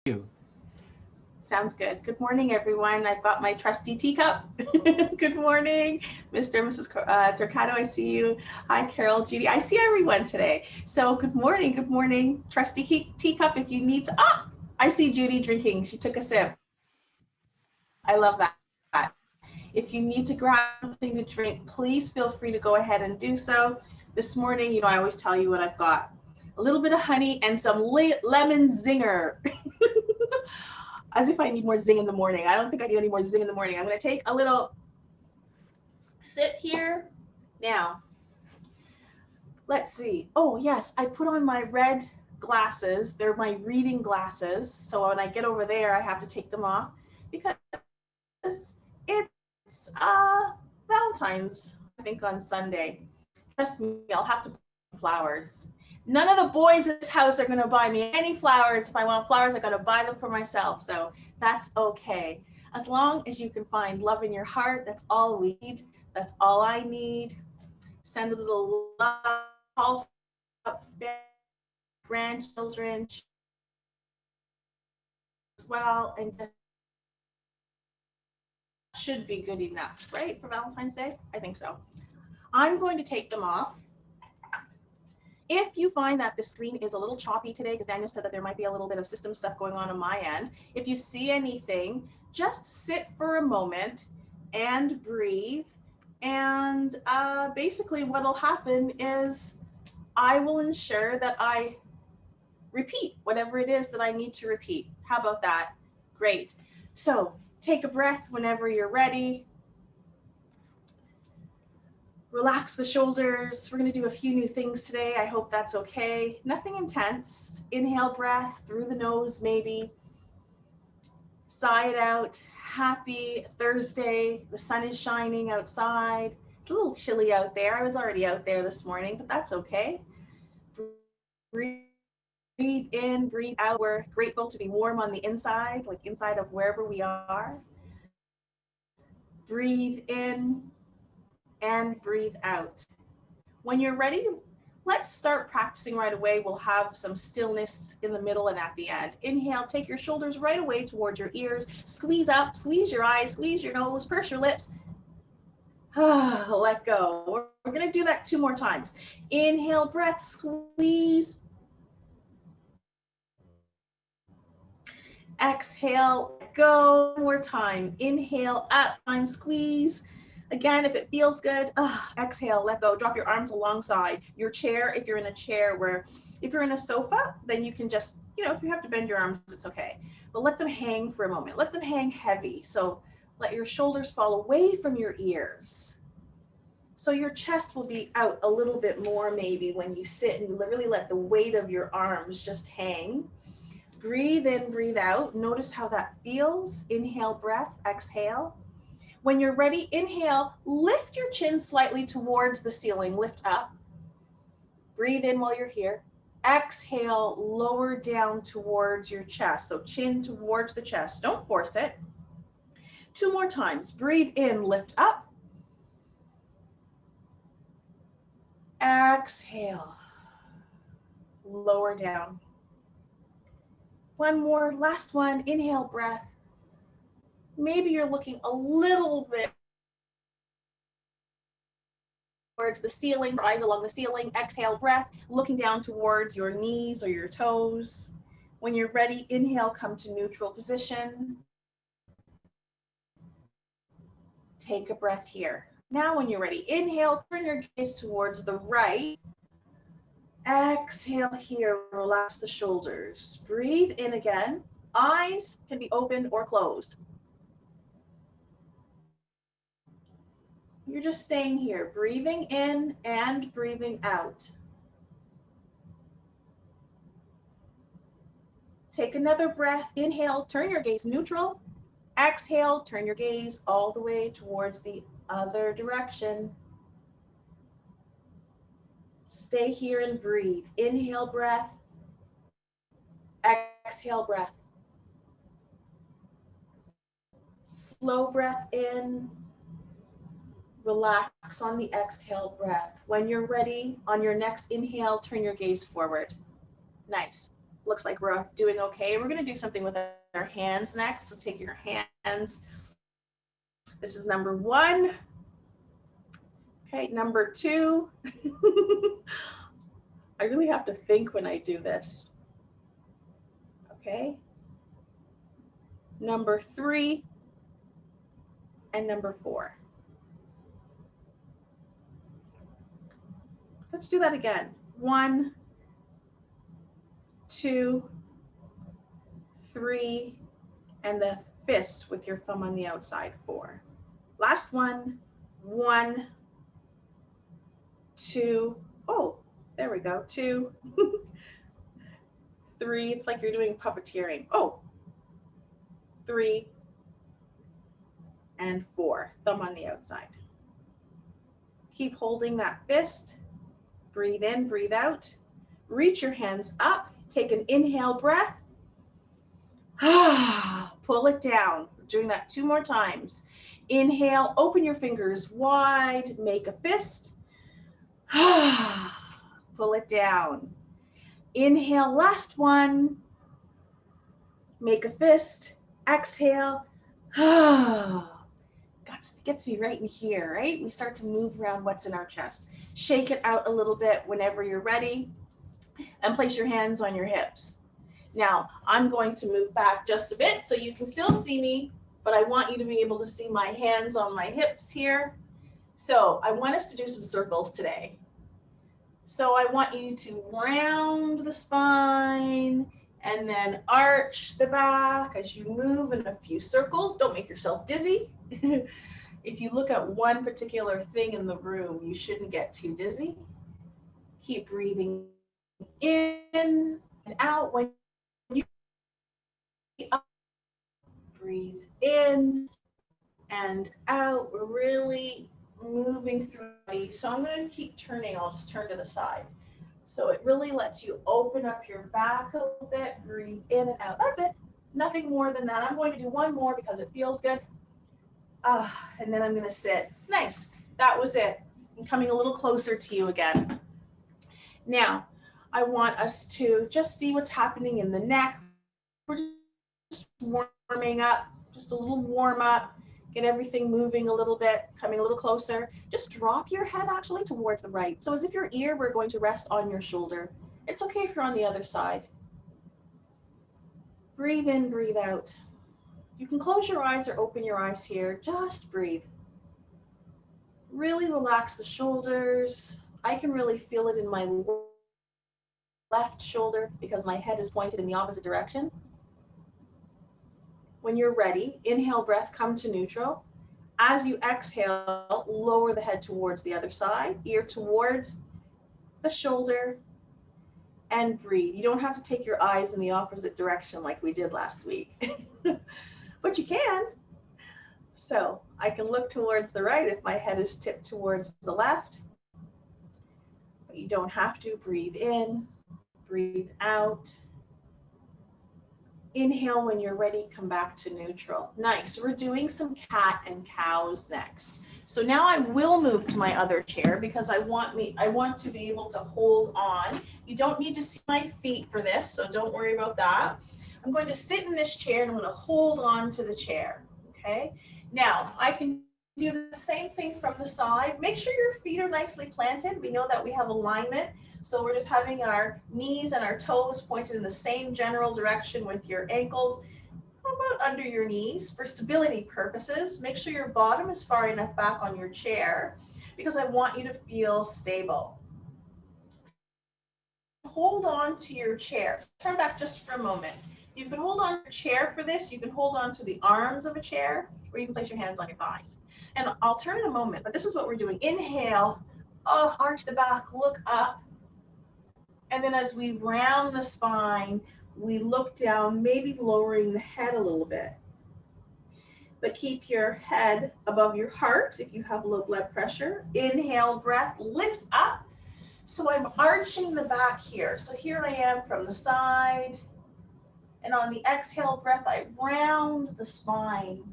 you. Sounds good. Good morning, everyone. I've got my trusty teacup. Good morning, Mr. and Mrs. Turcato. I see you. Hi, Carol, Judy. I see everyone today. So good morning. Good morning, trusty teacup. If you need to, I see Judy drinking. She took a sip. I love that. If you need to grab something to drink, please feel free to go ahead and do so. This morning, I always tell you what I've got. A little bit of honey and some lemon zinger. As if I need more zing in the morning. I don't think I need any more zing in the morning. I'm going to take a little sip here. Now, let's see. Oh, yes, I put on my red glasses. They're my reading glasses. So when I get over there, I have to take them off because it's Valentine's, I think, on Sunday. Trust me, I'll have to buy flowers. None of the boys in this house are going to buy me any flowers. If I want flowers, I got to buy them for myself. So that's okay. As long as you can find love in your heart, that's all we need. That's all I need. Send a little love, call up grandchildren as well, and just should be good enough, right? For Valentine's Day? I think so. I'm going to take them off. If you find that the screen is a little choppy today, because Daniel said that there might be a little bit of system stuff going on my end, if you see anything, just sit for a moment and breathe. And basically what'll happen is I will ensure that I repeat whatever it is that I need to repeat. How about that? Great. So take a breath whenever you're ready. Relax the shoulders. We're going to do a few new things today. I hope that's okay. Nothing intense. Inhale breath through the nose, maybe. Sigh it out. Happy Thursday. The sun is shining outside. It's a little chilly out there. I was already out there this morning, but that's okay. Breathe in, breathe out. We're grateful to be warm on the inside, like inside of wherever we are. Breathe in and breathe out. When you're ready, let's start practicing right away. We'll have some stillness in the middle and at the end. Inhale, take your shoulders right away towards your ears. Squeeze up, squeeze your eyes, squeeze your nose, purse your lips. Let go. We're going to do that 2 more times. Inhale, breath, squeeze. Exhale, let go. 1 more time. Inhale, up, time, squeeze. Again, if it feels good, exhale, let go. Drop your arms alongside your chair. If you're in a chair if you're in a sofa, then you can just, if you have to bend your arms, it's okay. But let them hang for a moment. Let them hang heavy. So let your shoulders fall away from your ears. So your chest will be out a little bit more maybe when you sit and really let the weight of your arms just hang. Breathe in, breathe out. Notice how that feels. Inhale, breath, exhale. When you're ready, inhale, lift your chin slightly towards the ceiling, lift up. Breathe in while you're here. Exhale, lower down towards your chest. So chin towards the chest. Don't force it. 2 more times. Breathe in, lift up. Exhale, lower down. 1 more, last one. Inhale, breath. Maybe you're looking a little bit towards the ceiling, your eyes along the ceiling. Exhale, breath, looking down towards your knees or your toes. When you're ready, inhale, come to neutral position. Take a breath here. Now when you're ready, inhale, turn your gaze towards the right. Exhale here, relax the shoulders. Breathe in again. Eyes can be open or closed. You're just staying here, breathing in and breathing out. Take another breath. Inhale, turn your gaze neutral. Exhale, turn your gaze all the way towards the other direction. Stay here and breathe. Inhale, breath. Exhale, breath. Slow breath in. Relax on the exhale breath. When you're ready, on your next inhale, turn your gaze forward. Nice. looks like we're doing okay. We're going to do something with our hands next. So take your hands. This is number 1. Okay, number 2. I really have to think when I do this. Okay. Number 3 and number 4. Let's do that again. 1, 2, 3, and the fist with your thumb on the outside, 4. Last one. 1, 2. Oh, there we go. 2, 3. It's like you're doing puppeteering. Oh, 3 and 4. Thumb on the outside. Keep holding that fist. Breathe in, breathe out. Reach your hands up. Take an inhale breath. Pull it down. We're doing that 2 more times. Inhale, open your fingers wide, make a fist. Pull it down. Inhale, last one. Make a fist. Exhale. Gets me right in here, right? We start to move around what's in our chest. Shake it out a little bit whenever you're ready, and place your hands on your hips. Now, I'm going to move back just a bit so you can still see me, but I want you to be able to see my hands on my hips here. So I want us to do some circles today. So I want you to round the spine and then arch the back as you move in a few circles. Don't make yourself dizzy. If you look at one particular thing in the room, you shouldn't get too dizzy. Keep breathing in and out. When you up, breathe in and out. We're really moving through. So I'm going to keep turning. I'll just turn to the side. So it really lets you open up your back a little bit. Breathe in and out. That's it. Nothing more than that. I'm going to do one more because it feels good. And then I'm going to sit. Nice. That was it. I'm coming a little closer to you again. Now, I want us to just see what's happening in the neck. We're just warming up, just a little warm up. Get everything moving a little bit, coming a little closer. Just drop your head actually towards the right. So as if your ear were going to rest on your shoulder. It's okay if you're on the other side. Breathe in, breathe out. You can close your eyes or open your eyes here. Just breathe. Really relax the shoulders. I can really feel it in my left shoulder because my head is pointed in the opposite direction. When you're ready, inhale breath, come to neutral. As you exhale, lower the head towards the other side, ear towards the shoulder, and breathe. You don't have to take your eyes in the opposite direction like we did last week, but you can. So I can look towards the right if my head is tipped towards the left, but you don't have to. Breathe in, breathe out. Inhale when you're ready, come back to neutral. Nice. We're doing some cat and cows next. So now I will move to my other chair because I want to be able to hold on. You don't need to see my feet for this, so don't worry about that. I'm going to sit in this chair and I'm going to hold on to the chair. Okay. Now I can do the same thing from the side. Make sure your feet are nicely planted. We know that we have alignment. So we're just having our knees and our toes pointed in the same general direction with your ankles about under your knees. For stability purposes, make sure your bottom is far enough back on your chair because I want you to feel stable. Hold on to your chair. Turn back just for a moment. You can hold on to your chair for this. You can hold on to the arms of a chair, or you can place your hands on your thighs. And I'll turn in a moment, but this is what we're doing. Inhale, arch the back, look up. And then as we round the spine, we look down, maybe lowering the head a little bit. But keep your head above your heart if you have low blood pressure. Inhale, breath, lift up. So I'm arching the back here. So here I am from the side. And on the exhale breath, I round the spine.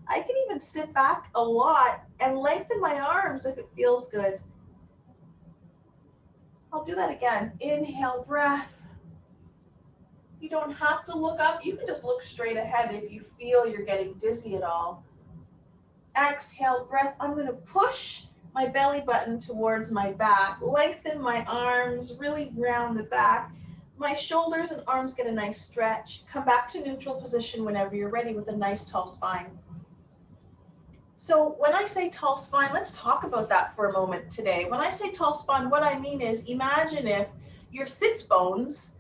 I can even sit back a lot and lengthen my arms if it feels good. I'll do that again. Inhale, breath. You don't have to look up. You can just look straight ahead if you feel you're getting dizzy at all. Exhale, breath. I'm going to push my belly button towards my back, lengthen my arms, really round the back. My shoulders and arms get a nice stretch. Come back to neutral position whenever you're ready with a nice tall spine. So when I say tall spine, let's talk about that for a moment today. When I say tall spine, what I mean is imagine if your sits bones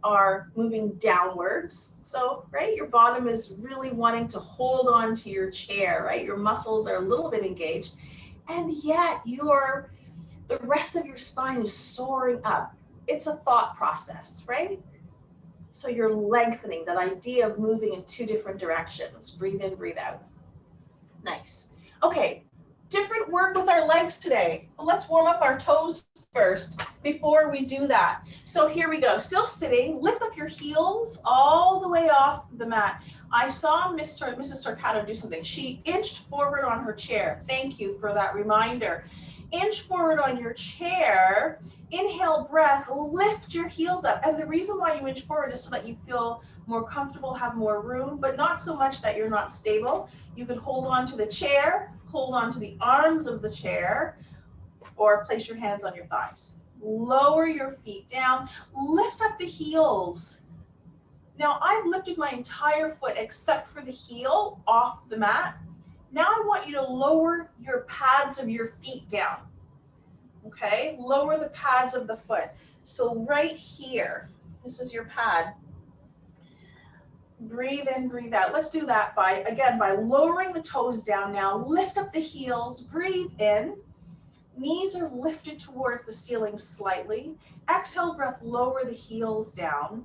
are moving downwards. So, right, your bottom is really wanting to hold on to your chair, right? Your muscles are a little bit engaged, and yet the rest of your spine is soaring up. It's a thought process, right? So you're lengthening, that idea of moving in two different directions. Breathe in, breathe out. Nice. Okay, different work with our legs today. Well, let's warm up our toes first before we do that. So here we go. Still sitting. Lift up your heels all the way off the mat. I saw Mrs. Torquato do something. She inched forward on her chair. Thank you for that reminder. Inch forward on your chair. Inhale, breath. Lift your heels up. And the reason why you inch forward is so that you feel more comfortable, have more room, but not so much that you're not stable. You can hold on to the chair, hold on to the arms of the chair, or place your hands on your thighs. Lower your feet down, lift up the heels. Now I've lifted my entire foot except for the heel off the mat. Now I want you to lower your pads of your feet down. Okay, lower the pads of the foot. So right here, this is your pad. Breathe in, breathe out. Let's do that by lowering the toes down now. Lift up the heels, breathe in. Knees are lifted towards the ceiling slightly. Exhale, breath, lower the heels down.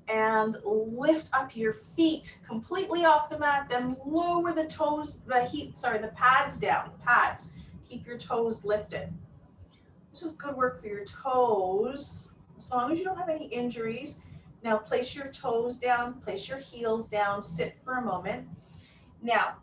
And lift up your feet completely off the mat. Then lower the toes, the pads down, pads. Keep your toes lifted. This is good work for your toes, as long as you don't have any injuries. Now place your toes down, place your heels down, sit for a moment. Now,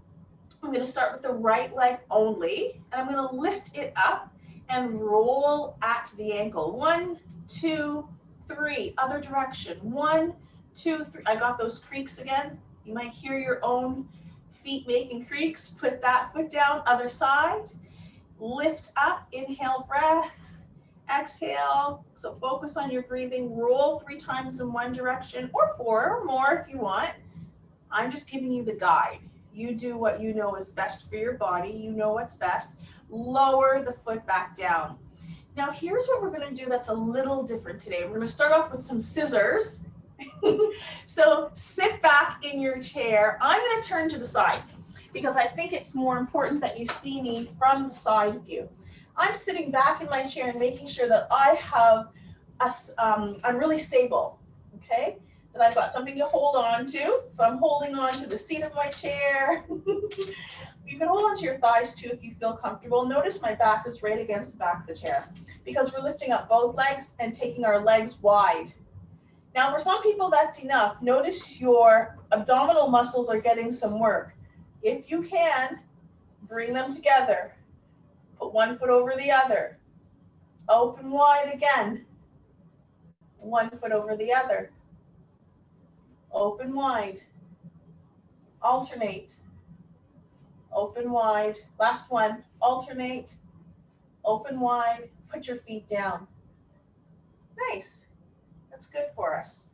I'm going to start with the right leg only, and I'm going to lift it up and roll at the ankle. 1, 2, 3. Other direction. 1, 2, 3. I got those creaks again. You might hear your own feet making creaks. Put that foot down. Other side. Lift up. Inhale, breath. Exhale. So focus on your breathing. Roll 3 times in one direction, or 4 or more if you want. I'm just giving you the guide. You do what you know is best for your body. You know what's best. Lower the foot back down. Now here's what we're going to do that's a little different today. We're going to start off with some scissors. So sit back in your chair. I'm going to turn to the side because I think it's more important that you see me from the side view. I'm sitting back in my chair and making sure that I have I'm really stable, okay? That I've got something to hold on to. So I'm holding on to the seat of my chair. You can hold on to your thighs too if you feel comfortable. Notice my back is right against the back of the chair because we're lifting up both legs and taking our legs wide. Now for some people that's enough. Notice your abdominal muscles are getting some work. If you can, bring them together. Put one foot over the other. Open wide again. One foot over the other. Open wide. Alternate. Open wide. Last one. Alternate. Open wide. Put your feet down. Nice. That's good for us.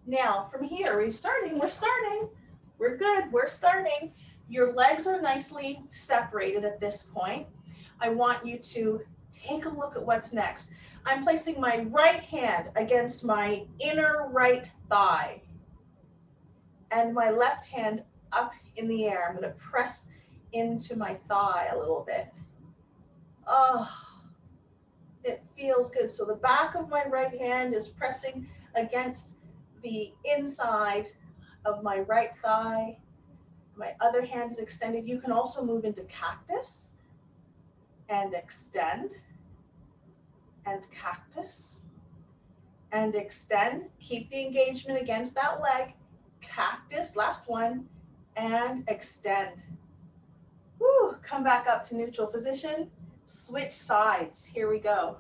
Now, from here, we're starting. We're good. We're starting. Your legs are nicely separated at this point. I want you to take a look at what's next. I'm placing my right hand against my inner right thigh and my left hand up in the air. I'm going to press into my thigh a little bit. Oh, it feels good. So the back of my right hand is pressing against the inside of my right thigh. My other hand is extended. You can also move into cactus and extend and cactus and extend. Keep the engagement against that leg. Cactus, last one, and extend. Woo, come back up to neutral position. Switch sides. Here we go.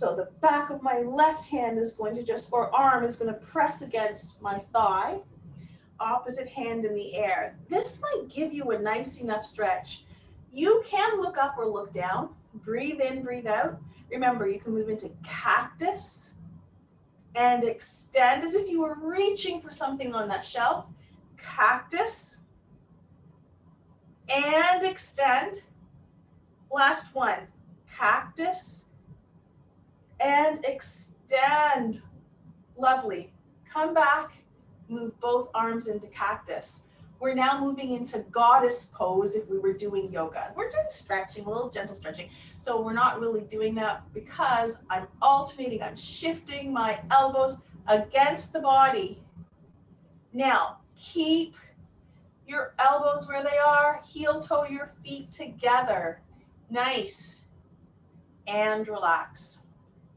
So the back of my left hand is going to just, or arm is going to press against my thigh, opposite hand in the air. This might give you a nice enough stretch. You can look up or look down. Breathe in, breathe out. Remember, you can move into cactus and extend as if you were reaching for something on that shelf. Cactus and extend. Last one, cactus and extend. Lovely. Come back, move both arms into cactus. We're now moving into goddess pose if we were doing yoga. We're doing stretching, a little gentle stretching. So we're not really doing that because I'm alternating, I'm shifting my elbows against the body. Now, keep your elbows where they are, heel toe your feet together. Nice. And relax.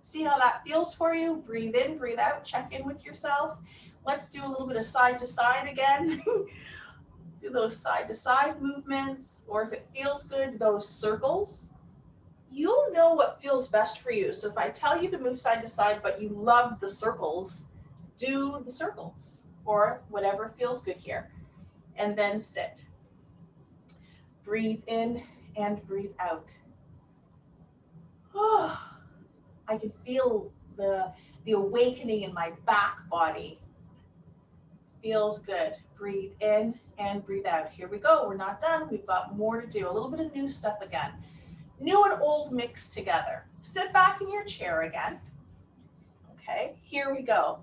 See how that feels for you? Breathe in, breathe out, check in with yourself. Let's do a little bit of side to side again. Do those side to side movements, or if it feels good, those circles. You'll know what feels best for you. So if I tell you to move side to side, but you love the circles, do the circles or whatever feels good here. And then sit. Breathe in and breathe out. Oh, I can feel the awakening in my back body. Feels good. Breathe in and breathe out. Here we go. We're not done. We've got more to do. A little bit of new stuff again. New and old mixed together. Sit back in your chair again. Okay, here we go.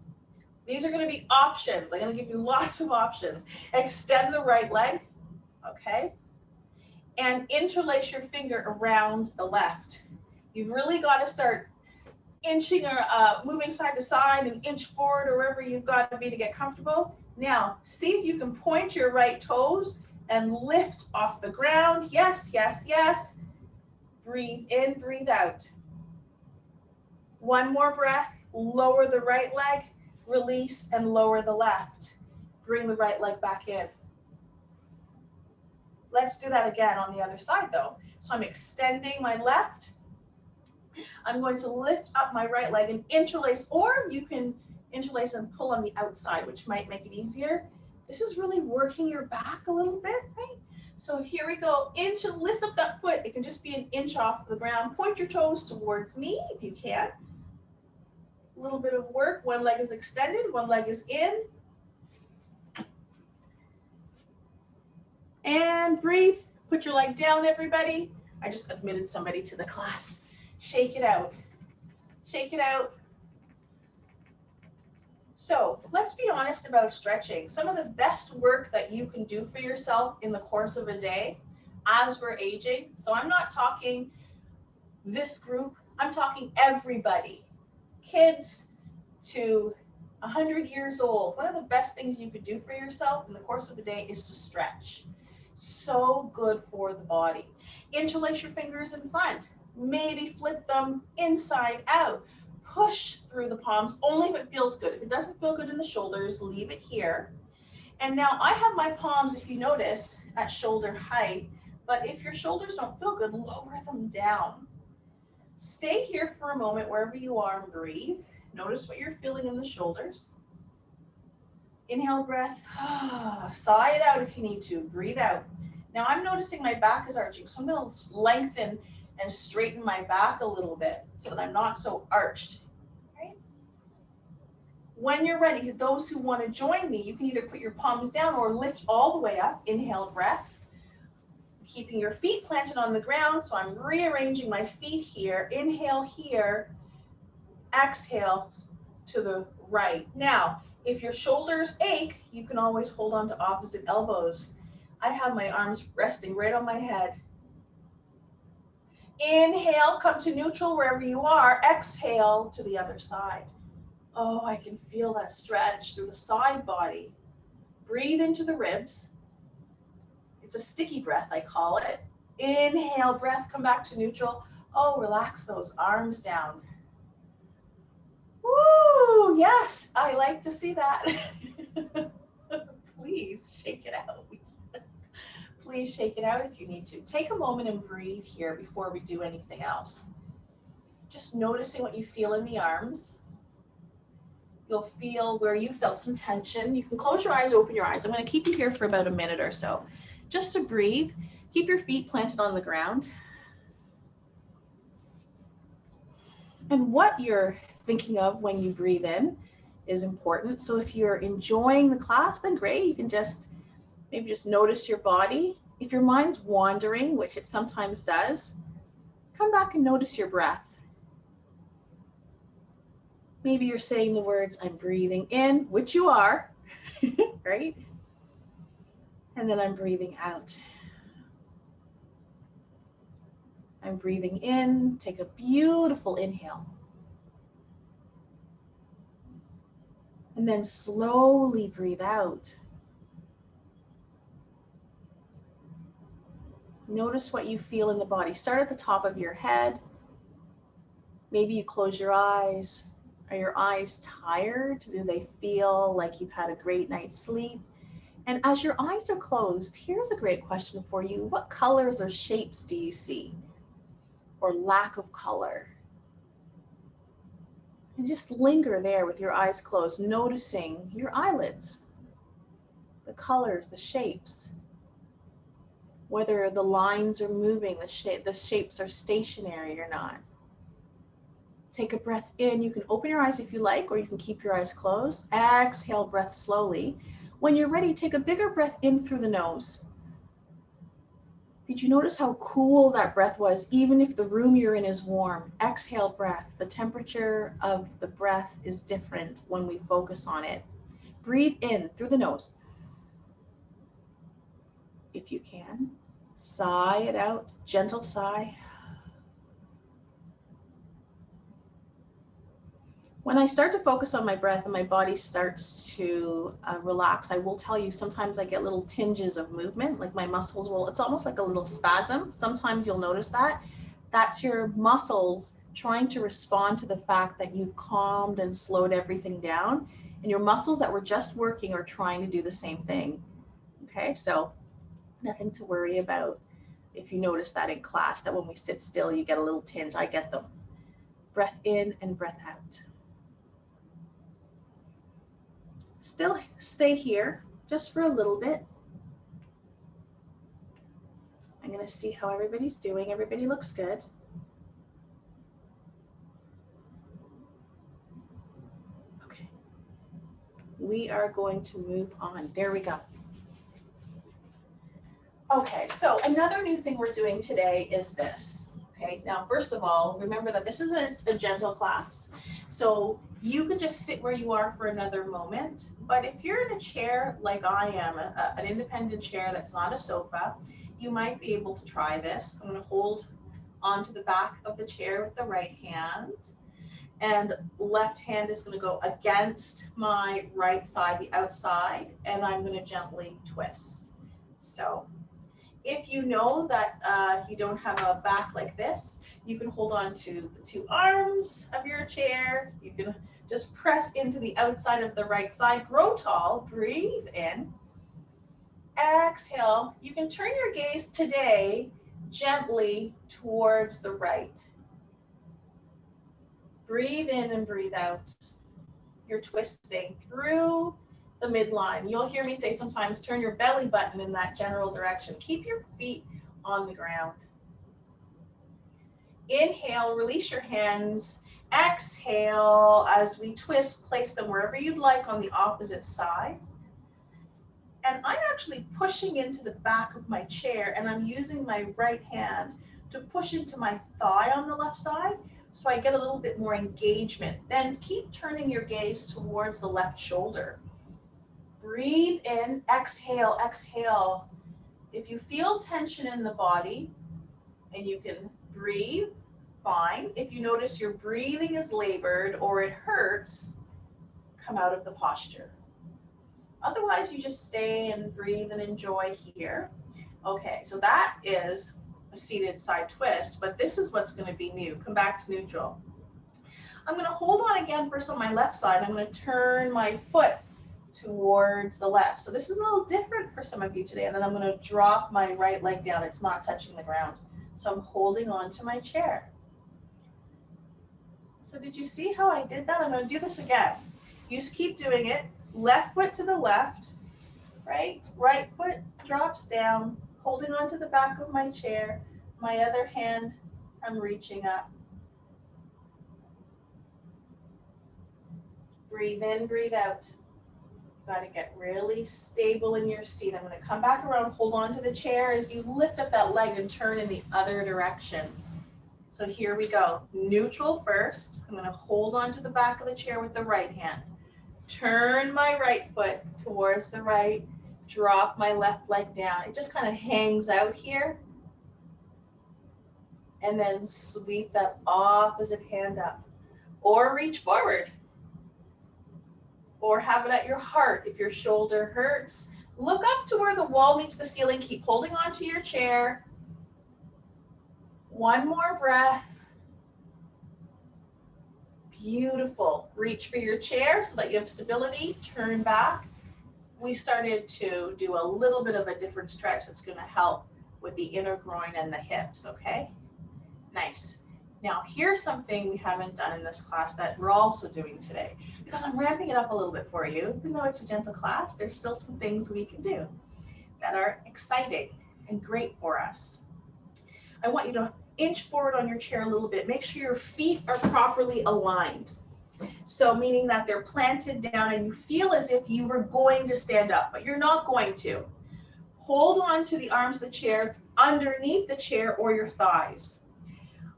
These are going to be options. I'm going to give you lots of options. Extend the right leg. Okay. And interlace your finger around the left. You've really got to start inching or moving side to side and inch forward or wherever you've got to be to get comfortable. Now, see if you can point your right toes and lift off the ground. Yes, yes, yes. Breathe in, breathe out. One more breath. Lower the right leg, release and lower the left. Bring the right leg back in. Let's do that again on the other side though. So I'm extending my left. I'm going to lift up my right leg and interlace, or you can interlace and pull on the outside, which might make it easier. This is really working your back a little bit, right? So here we go. Inch and lift up that foot. It can just be an inch off the ground. Point your toes towards me if you can. A little bit of work. One leg is extended, one leg is in. And breathe. Put your leg down, everybody. I just admitted somebody to the class. Shake it out. Shake it out. So let's be honest about stretching. Some of the best work that you can do for yourself in the course of a day as we're aging. So I'm not talking this group. I'm talking everybody. Kids to 100 years old. One of the best things you could do for yourself in the course of a day is to stretch. So good for the body. Interlace your fingers in front. Maybe flip them inside out. Push through the palms only if it feels good. If it doesn't feel good in the shoulders, leave it here. And now I have my palms, if you notice, at shoulder height. But if your shoulders don't feel good, lower them down. Stay here for a moment wherever you are and breathe. Notice what you're feeling in the shoulders. Inhale, breath. Sigh it out if you need to. Breathe out. Now I'm noticing my back is arching, so I'm going to lengthen and straighten my back a little bit so that I'm not so arched. Okay? When you're ready, those who want to join me, you can either put your palms down or lift all the way up. Inhale, breath. Keeping your feet planted on the ground, so I'm rearranging my feet here. Inhale here. Exhale to the right. Now, if your shoulders ache, you can always hold on to opposite elbows. I have my arms resting right on my head. Inhale, come to neutral wherever you are. Exhale to the other side. Oh, I can feel that stretch through the side body. Breathe into the ribs. It's a sticky breath, I call it. Inhale, breath, come back to neutral. Oh, relax those arms down. Woo, yes, I like to see that. Please shake it out. Please shake it out if you need to. Take a moment and breathe here before we do anything else. Just noticing what you feel in the arms. You'll feel where you felt some tension. You can close your eyes, open your eyes. I'm going to keep you here for about a minute or so. Just to breathe. Keep your feet planted on the ground. And what you're thinking of when you breathe in is important. So if you're enjoying the class, then great. You can just maybe just notice your body. If your mind's wandering, which it sometimes does, come back and notice your breath. Maybe you're saying the words, I'm breathing in, which you are, right? And then I'm breathing out. I'm breathing in, take a beautiful inhale. And then slowly breathe out. Notice what you feel in the body. Start at the top of your head. Maybe you close your eyes. Are your eyes tired? Do they feel like you've had a great night's sleep? And as your eyes are closed, here's a great question for you. What colors or shapes do you see? Or lack of color? And just linger there with your eyes closed, noticing your eyelids, the colors, the shapes, whether the lines are moving, the shapes are stationary or not. Take a breath in. You can open your eyes if you like, or you can keep your eyes closed. Exhale, breath slowly. When you're ready, take a bigger breath in through the nose. Did you notice how cool that breath was, even if the room you're in is warm? Exhale breath. The temperature of the breath is different when we focus on it. Breathe in through the nose. If you can, sigh it out, gentle sigh. When I start to focus on my breath and my body starts to relax, I will tell you, sometimes I get little tinges of movement, like my muscles will, it's almost like a little spasm. Sometimes you'll notice that. That's your muscles trying to respond to the fact that you've calmed and slowed everything down. And your muscles that were just working are trying to do the same thing. Okay, so nothing to worry about if you notice that in class, that when we sit still, you get a little tinge. I get them. Breath in and breath out. Still stay here just for a little bit. I'm going to see how everybody's doing. Everybody looks good. Okay. We are going to move on. There we go. Okay, so another new thing we're doing today is this. Okay, now first of all, remember that this is a gentle class. So you can just sit where you are for another moment. But if you're in a chair like I am, an independent chair that's not a sofa, you might be able to try this. I'm going to hold onto the back of the chair with the right hand. And left hand is going to go against my right thigh, the outside, and I'm going to gently twist. So if you know that you don't have a back like this, you can hold on to the two arms of your chair. You can just press into the outside of the right side. Grow tall. Breathe in. Exhale. You can turn your gaze today gently towards the right. Breathe in and breathe out. You're twisting through the midline. You'll hear me say sometimes, turn your belly button in that general direction. Keep your feet on the ground. Inhale, release your hands. Exhale, as we twist, place them wherever you'd like on the opposite side. And I'm actually pushing into the back of my chair, and I'm using my right hand to push into my thigh on the left side, so I get a little bit more engagement. Then keep turning your gaze towards the left shoulder. Breathe in, exhale, exhale. If you feel tension in the body and you can breathe, fine. If you notice your breathing is labored or it hurts, come out of the posture. Otherwise, you just stay and breathe and enjoy here. Okay, so that is a seated side twist, but this is what's going to be new. Come back to neutral. I'm going to hold on again first on my left side. I'm going to turn my foot towards the left. So this is a little different for some of you today. And then I'm going to drop my right leg down. It's not touching the ground. So I'm holding on to my chair. So did you see how I did that? I'm going to do this again. You just keep doing it. Left foot to the left, right? Right foot drops down, holding onto the back of my chair. My other hand, I'm reaching up. Breathe in, breathe out. Got to get really stable in your seat. I'm going to come back around, hold on to the chair as you lift up that leg and turn in the other direction. So here we go. Neutral first. I'm going to hold on to the back of the chair with the right hand. Turn my right foot towards the right. Drop my left leg down. It just kind of hangs out here. And then sweep that opposite hand up. Or reach forward. Or have it at your heart if your shoulder hurts. Look up to where the wall meets the ceiling. Keep holding on to your chair. One more breath. Beautiful. Reach for your chair so that you have stability. Turn back. We started to do a little bit of a different stretch that's going to help with the inner groin and the hips, okay? Nice. Now, here's something we haven't done in this class that we're also doing today, because I'm ramping it up a little bit for you. Even though it's a gentle class, there's still some things we can do that are exciting and great for us. I want you to inch forward on your chair a little bit. Make sure your feet are properly aligned. So meaning that they're planted down and you feel as if you were going to stand up, but you're not going to. Hold on to the arms of the chair underneath the chair or your thighs.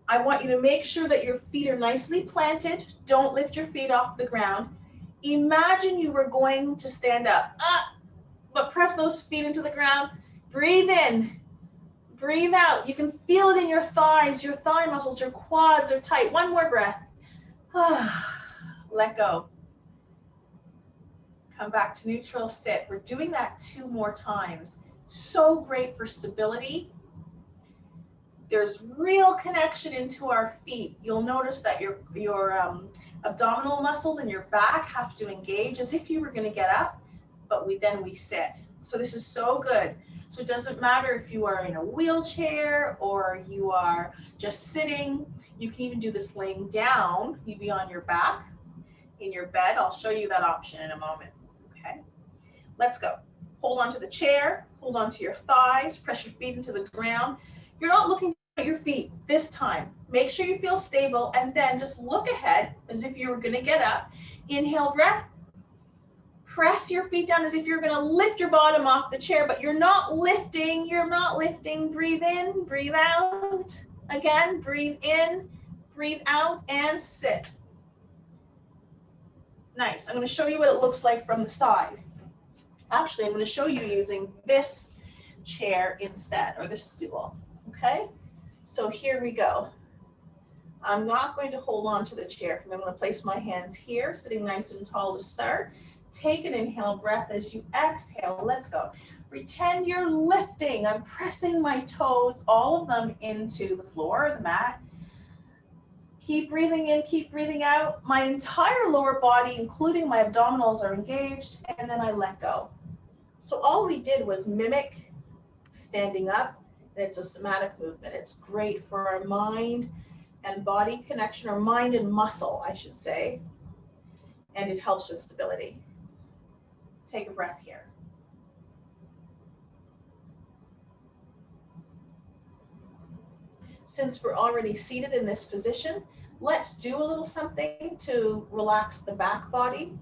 I want you to make sure that your feet are nicely planted. Don't lift your feet off the ground. Imagine you were going to stand up, but press those feet into the ground. Breathe in. Breathe out. You can feel it in your thighs, your thigh muscles, your quads are tight. One more breath. Let go. Come back to neutral sit. We're doing that 2 more times. So great for stability. There's real connection into our feet. You'll notice that your abdominal muscles and your back have to engage as if you were going to get up, but then we sit. So this is so good. So it doesn't matter if you are in a wheelchair or you are just sitting. You can even do this laying down. You'd be on your back in your bed. I'll show you that option in a moment. Okay, let's go. Hold on to the chair, hold on to your thighs, press your feet into the ground. You're not looking at your feet this time. Make sure you feel stable and then just look ahead as if you were going to get up. Inhale, breath. Press your feet down as if you're going to lift your bottom off the chair, but you're not lifting. You're not lifting. Breathe in, breathe out. Again, breathe in, breathe out, and sit. Nice. I'm going to show you what it looks like from the side. Actually, I'm going to show you using this chair instead, or this stool. Okay? So here we go. I'm not going to hold on to the chair. I'm going to place my hands here, sitting nice and tall to start. Take an inhale breath as you exhale. Let's go. Pretend you're lifting. I'm pressing my toes, all of them, into the floor or the mat. Keep breathing in, keep breathing out. My entire lower body, including my abdominals, are engaged, and then I let go. So all we did was mimic standing up, and it's a somatic movement. It's great for our mind and body connection, or mind and muscle, I should say, and it helps with stability. Take a breath here. Since we're already seated in this position, let's do a little something to relax the back body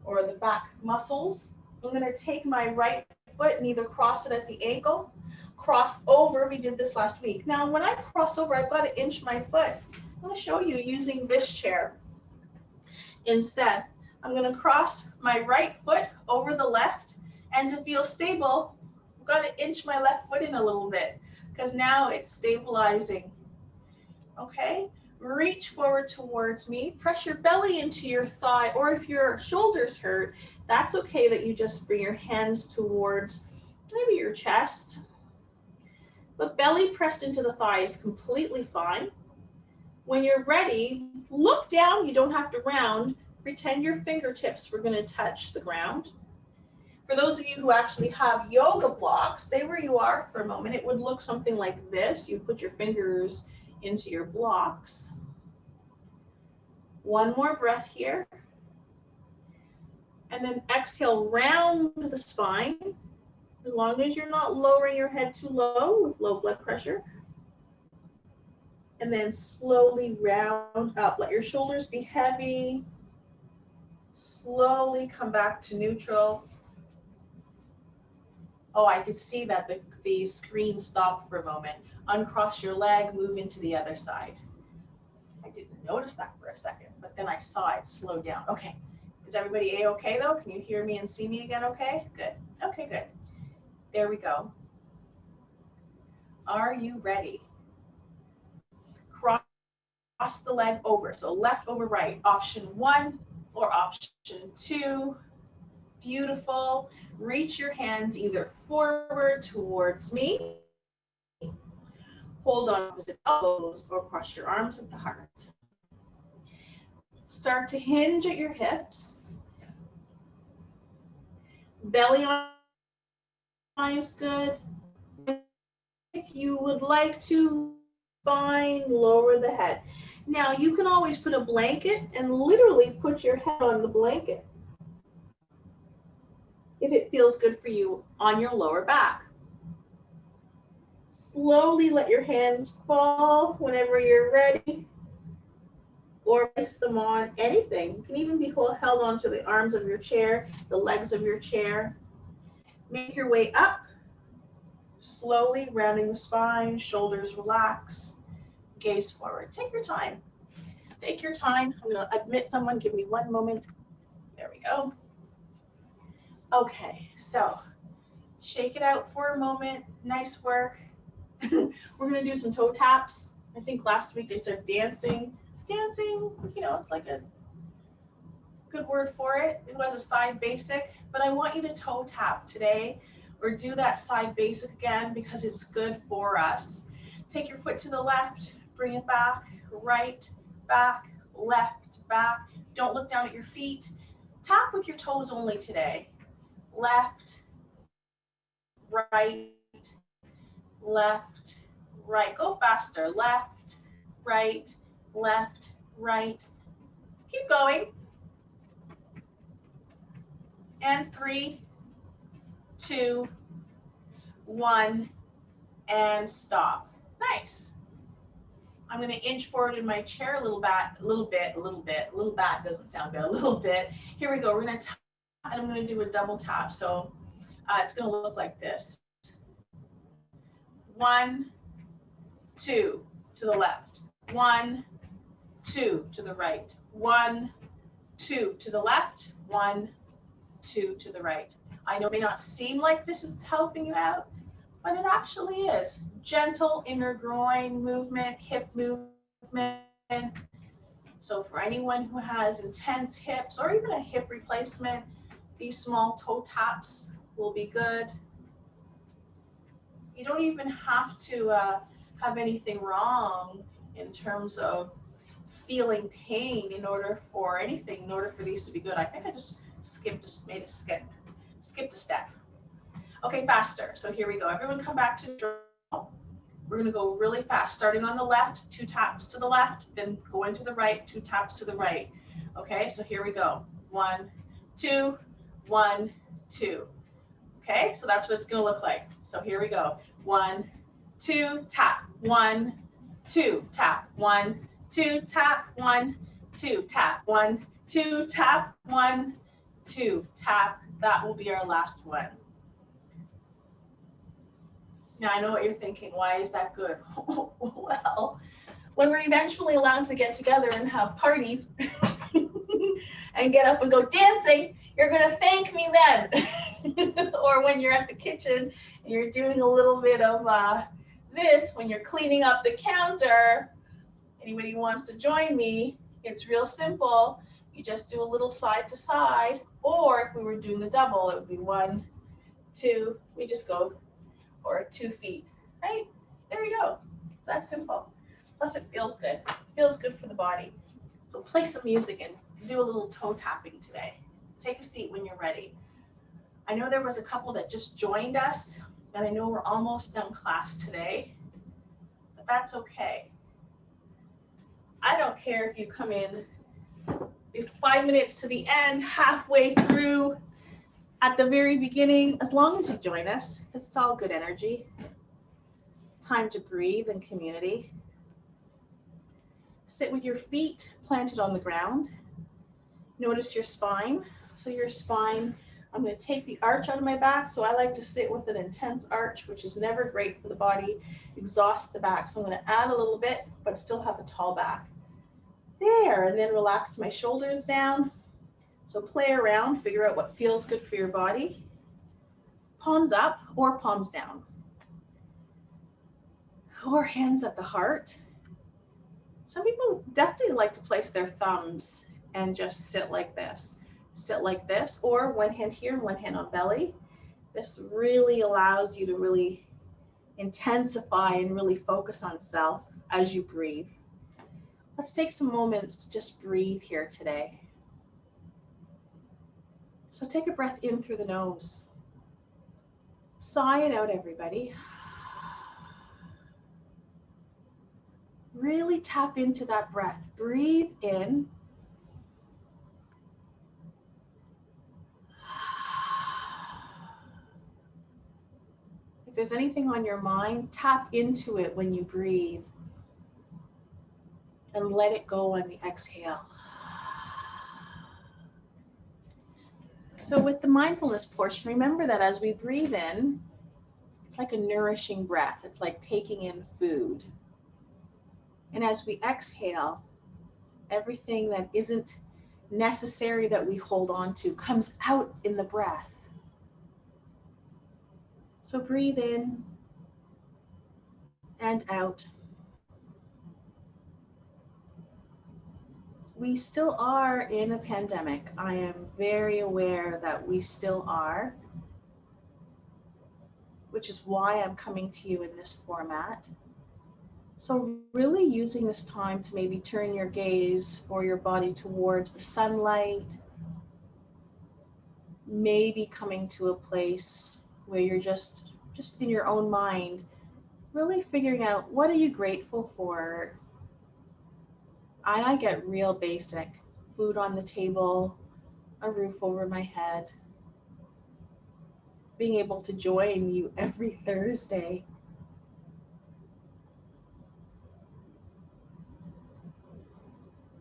or the back muscles. I'm going to take my right foot and either cross it at the ankle, cross over. We did this last week. Now, when I cross over, I've got to inch my foot. I'm going to show you using this chair instead. I'm going to cross my right foot over the left, and to feel stable, I've got to inch my left foot in a little bit because now it's stabilizing. Okay, reach forward towards me, press your belly into your thigh, or if your shoulders hurt, that's okay that you just bring your hands towards maybe your chest. But belly pressed into the thigh is completely fine. When you're ready, look down, you don't have to round. Pretend your fingertips were going to touch the ground. For those of you who actually have yoga blocks, stay where you are for a moment. It would look something like this. You put your fingers into your blocks. One more breath here. And then exhale, round the spine. As long as you're not lowering your head too low with low blood pressure. And then slowly round up. Let your shoulders be heavy. Slowly come back to neutral. Oh, I could see that the screen stopped for a moment. Uncross your leg, move into the other side. I didn't notice that for a second, but then I saw it slow down. Okay. Is everybody A-okay though? Can you hear me and see me again okay? Good. Okay, good. There we go. Are you ready? Cross the leg over. So left over right. Option 1 or option 2. Beautiful. Reach your hands either forward towards me. Hold on opposite elbows or cross your arms at the heart. Start to hinge at your hips. Belly on is good. If you would like to, spine, lower the head. Now you can always put a blanket and literally put your head on the blanket if it feels good for you on your lower back. Slowly let your hands fall whenever you're ready, or place them on anything. You can even be held onto the arms of your chair, the legs of your chair. Make your way up, slowly rounding the spine, shoulders relax, gaze forward. Take your time. Take your time. I'm going to admit someone. Give me one moment. There we go. Okay, so shake it out for a moment. Nice work. We're going to do some toe taps. I think last week I said dancing. Dancing, you know, it's like a good word for it. It was a side basic, but I want you to toe tap today or do that side basic again because it's good for us. Take your foot to the left, bring it back, right, back, left, back. Don't look down at your feet. Tap with your toes only today. Left, right, left, right. Go faster. Left, right, left, right. Keep going. And 3, 2, 1, and stop. Nice. I'm going to inch forward in my chair a little bit doesn't sound good, a little bit. Here we go. We're going to tap, and I'm going to do a double tap. So it's going to look like this. 1, 2 to the left. 1, 2 to the right. 1, 2 to the left. 1, 2 to the right. I know it may not seem like this is helping you out, but it actually is. Gentle inner groin movement, hip movement. So for anyone who has intense hips or even a hip replacement, these small toe taps will be good. You don't even have to have anything wrong in terms of feeling pain in order for these to be good. I think I just skipped a step. Okay, faster. So here we go. Everyone come back to draw. We're going to go really fast, starting on the left, 2 taps to the left, then go into the right, 2 taps to the right. Okay, so here we go. 1, 2, 1, 2. Okay, so that's what it's going to look like. So here we go. 1, 2, tap. 1, 2, tap. 1, 2, tap. 1, 2, tap. 1, 2, tap. 1, 2, tap. That will be our last one. Now, I know what you're thinking. Why is that good? Well, when we're eventually allowed to get together and have parties and get up and go dancing, you're going to thank me then. Or when you're at the kitchen and you're doing a little bit of this, when you're cleaning up the counter, anybody who wants to join me, it's real simple. You just do a little side to side. Or if we were doing the double, it would be 1, 2, we just go, or 2 feet, right? There you go. It's that simple. Plus it feels good. It feels good for the body. So play some music and do a little toe tapping today. Take a seat when you're ready. I know there was a couple that just joined us, and I know we're almost done class today, but that's okay. I don't care if you come in We have 5 minutes to the end, halfway through, at the very beginning, as long as you join us, because it's all good energy. Time to breathe in community. Sit with your feet planted on the ground. Notice your spine. So your spine, I'm going to take the arch out of my back. So I like to sit with an intense arch, which is never great for the body, exhaust the back. So I'm going to add a little bit, but still have a tall back. There, and then relax my shoulders down. So play around, figure out what feels good for your body. Palms up or palms down. Or hands at the heart. Some people definitely like to place their thumbs and just sit like this. Sit like this, or one hand here and one hand on belly. This really allows you to really intensify and really focus on self as you breathe. Let's take some moments to just breathe here today. So take a breath in through the nose. Sigh it out, everybody. Really tap into that breath. Breathe in. If there's anything on your mind, tap into it when you breathe and let it go on the exhale. So with the mindfulness portion, remember that as we breathe in, it's like a nourishing breath. It's like taking in food. And as we exhale, everything that isn't necessary that we hold on to comes out in the breath. So breathe in and out. We still are in a pandemic. I am very aware that we still are, which is why I'm coming to you in this format. So really using this time to maybe turn your gaze or your body towards the sunlight, maybe coming to a place where you're just in your own mind, really figuring out what are you grateful for. I get real basic: food on the table, a roof over my head, being able to join you every Thursday.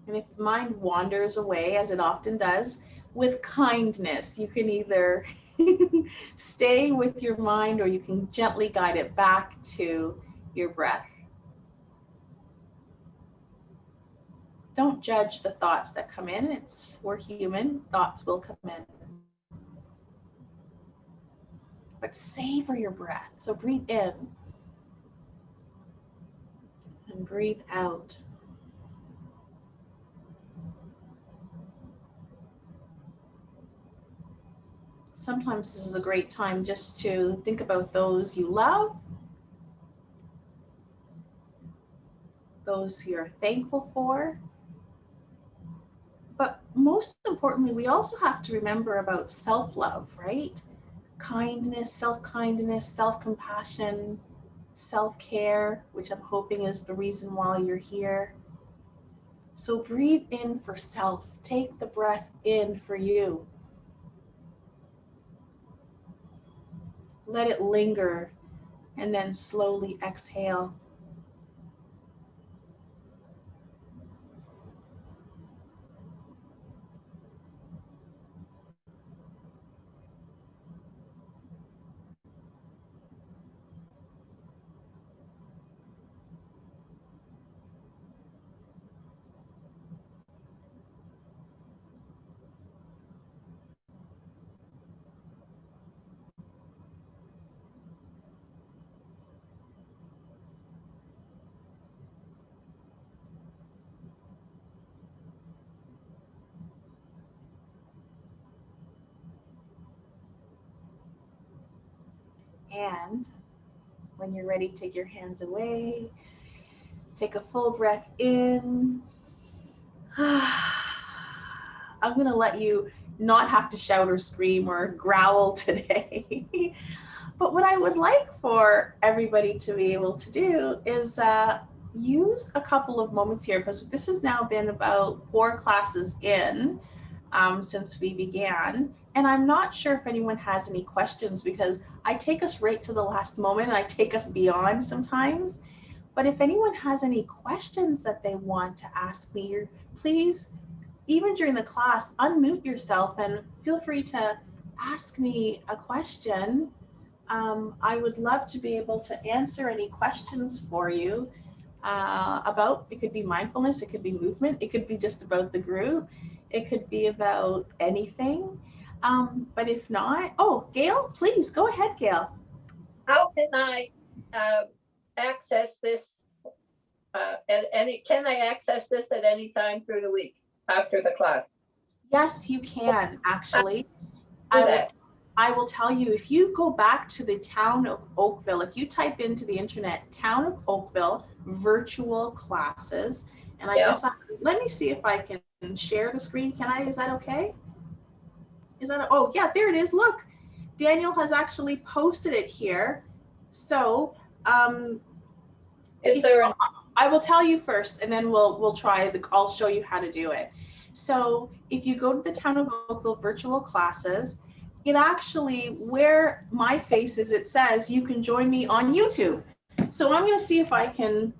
And if the mind wanders away, as it often does, with kindness, you can either stay with your mind or you can gently guide it back to your breath. Don't judge the thoughts that come in. We're human, thoughts will come in. But savor your breath. So breathe in and breathe out. Sometimes this is a great time just to think about those you love, those you're thankful for. But most importantly, we also have to remember about self-love, right? Kindness, self-kindness, self-compassion, self-care, which I'm hoping is the reason why you're here. So breathe in for self. Take the breath in for you. Let it linger and then slowly exhale. And when you're ready, take your hands away. Take a full breath in. I'm going to let you not have to shout or scream or growl today. But what I would like for everybody to be able to do is use a couple of moments here, because this has now been about 4 classes in since we began. And I'm not sure if anyone has any questions, because I take us right to the last moment and I take us beyond sometimes. But if anyone has any questions that they want to ask me, please, even during the class, unmute yourself and feel free to ask me a question. I would love to be able to answer any questions for you about, it could be mindfulness, it could be movement, it could be just about the group, it could be about anything. But if not, oh, Gail, please go ahead, Gail. How can I access this can I access this at any time through the week after the class? Yes, you can actually. Do that. I will tell you, if you go back to the town of Oakville, if you type into the internet, town of Oakville, virtual classes, and I guess, let me see if I can share the screen. Can I, is that okay? Is that, oh yeah, there it is. Look, Daniel has actually posted it here. So, is there I will tell you first, and then we'll try, I'll show you how to do it. So if you go to the town of Oakville virtual classes, it actually, where my face is, it says you can join me on YouTube. So I'm going to see if I can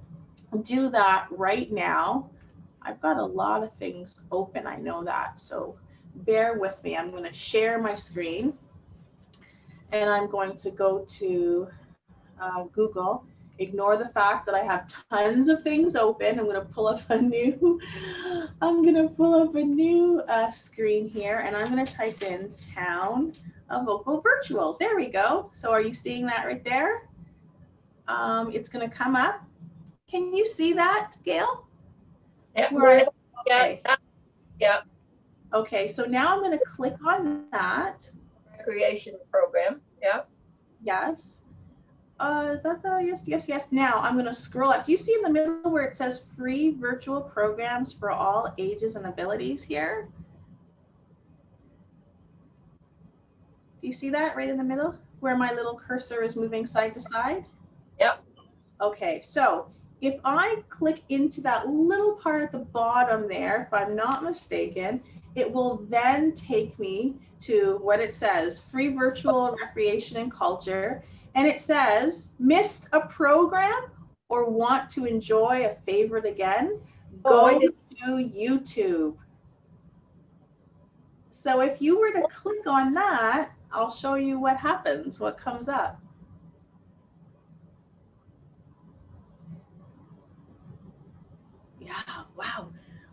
do that right now. I've got a lot of things open, I know that, so bear with me. I'm going to share my screen, and I'm going to go to Google. Ignore the fact that I have tons of things open. I'm going to pull up a new screen here, and I'm going to type in town of Oakville virtual. There we go. So are you seeing that right there? It's going to come up. Can you see that, Gail? Yeah. Okay. Yeah. Okay, so now I'm going to click on that. Recreation program. Yeah. Yes. Is that the, yes. Now I'm going to scroll up. Do you see in the middle where it says free virtual programs for all ages and abilities here? Do you see that right in the middle where my little cursor is moving side to side? Yep. Okay, so if I click into that little part at the bottom there, if I'm not mistaken, it will then take me to what it says, free virtual recreation and culture. And it says, missed a program or want to enjoy a favorite again? Go to YouTube. So if you were to click on that, I'll show you what happens, what comes up. Yeah, wow.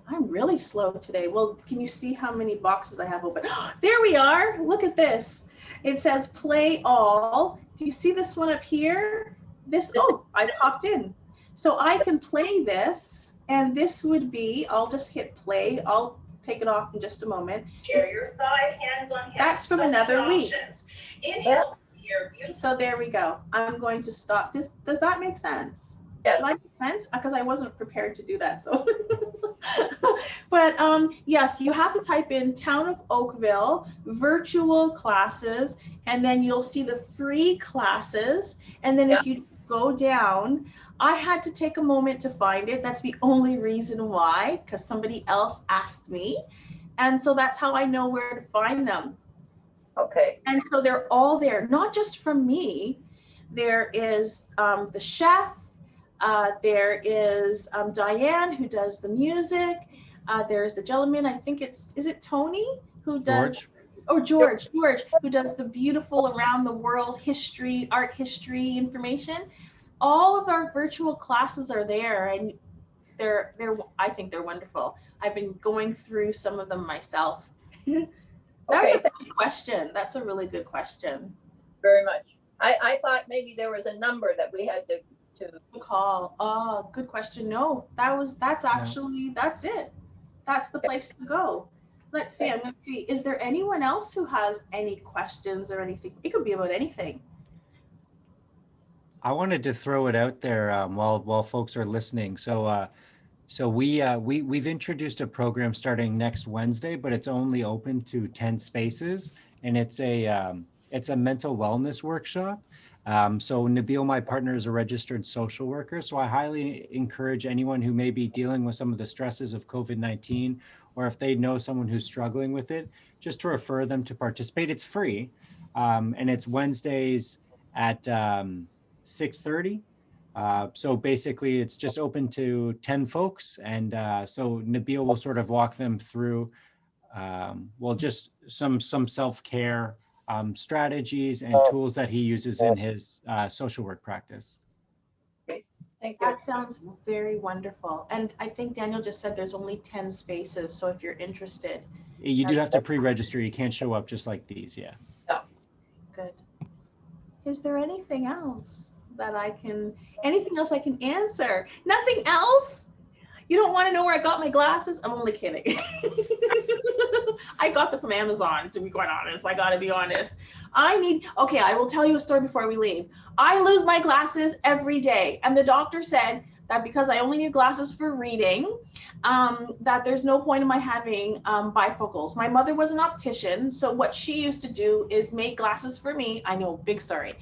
I'm really slow today. Well, can you see how many boxes I have open? There we are. Look at this. It says play all. Do you see this one up here? This, oh, I popped in. So I can play this, and this would be, I'll just hit play. I'll take it off in just a moment. Share your thigh, hands on hips. That's from another week. Inhale here. So there we go. I'm going to stop. Does that make sense? Yes. Does that make sense? Because I wasn't prepared to do that. So, but yes, you have to type in town of Oakville virtual classes, and then you'll see the free classes. And then if you go down, I had to take a moment to find it. That's the only reason why, because somebody else asked me. And so that's how I know where to find them. Okay. And so they're all there, not just from me. There is the chef. There is Diane, who does the music. There's the gentleman, I think is it Tony, who does, George, who does the beautiful around the world history, art history information. All of our virtual classes are there, and I think they're wonderful. I've been going through some of them myself. That's a good question. That's a really good question. Very much. I thought maybe there was a number that we had to call. Oh, good question. No, that's actually, that's it. That's the place to go. Let's see. I'm going to see. Is there anyone else who has any questions or anything? It could be about anything. I wanted to throw it out there while folks are listening. So we've introduced a program starting next Wednesday, but it's only open to 10 spaces, and it's a mental wellness workshop. So Nabil, my partner, is a registered social worker. So I highly encourage anyone who may be dealing with some of the stresses of COVID-19, or if they know someone who's struggling with it, just to refer them to participate. It's free. And it's Wednesdays at 6:30. So basically it's just open to 10 folks. And so Nabil will sort of walk them through, well, just some self-care strategies and tools that he uses in his social work practice. Thank you. That sounds very wonderful. And I think Daniel just said there's only 10 spaces. So if you're interested. You do have to pre-register. You can't show up just like these. Yeah. Good. Is there anything else that anything else I can answer? Nothing else? You don't want to know where I got my glasses? I'm only kidding. I got them from Amazon, to be quite honest. I got to be honest. Okay, I will tell you a story before we leave. I lose my glasses every day. And the doctor said that because I only need glasses for reading, that there's no point in my having bifocals. My mother was an optician. So what she used to do is make glasses for me. I know, big story.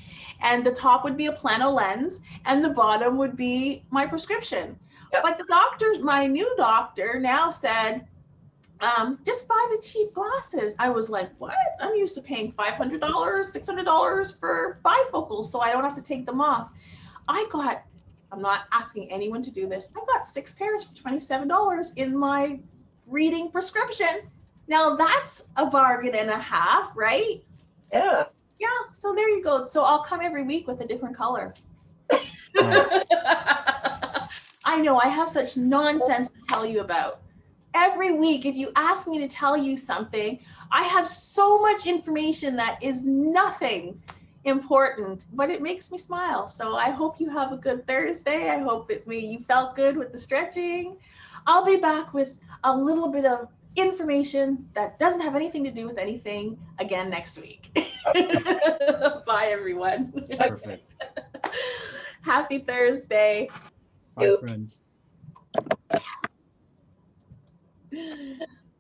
And the top would be a plano lens and the bottom would be my prescription. Yep. But the doctor, my new doctor now said, just buy the cheap glasses. I was like, what? I'm used to paying $500, $600 for bifocals so I don't have to take them off. I'm not asking anyone to do this. I got 6 pairs for $27 in my reading prescription. Now that's a bargain and a half, right? Yeah. Yeah, so there you go. So I'll come every week with a different color. Nice. I know, I have such nonsense to tell you about. Every week, if you ask me to tell you something, I have so much information that is nothing important, but it makes me smile. So I hope you have a good Thursday. I hope you felt good with the stretching. I'll be back with a little bit of information that doesn't have anything to do with anything again next week. Bye, everyone. Perfect. Happy Thursday. Bye, friends.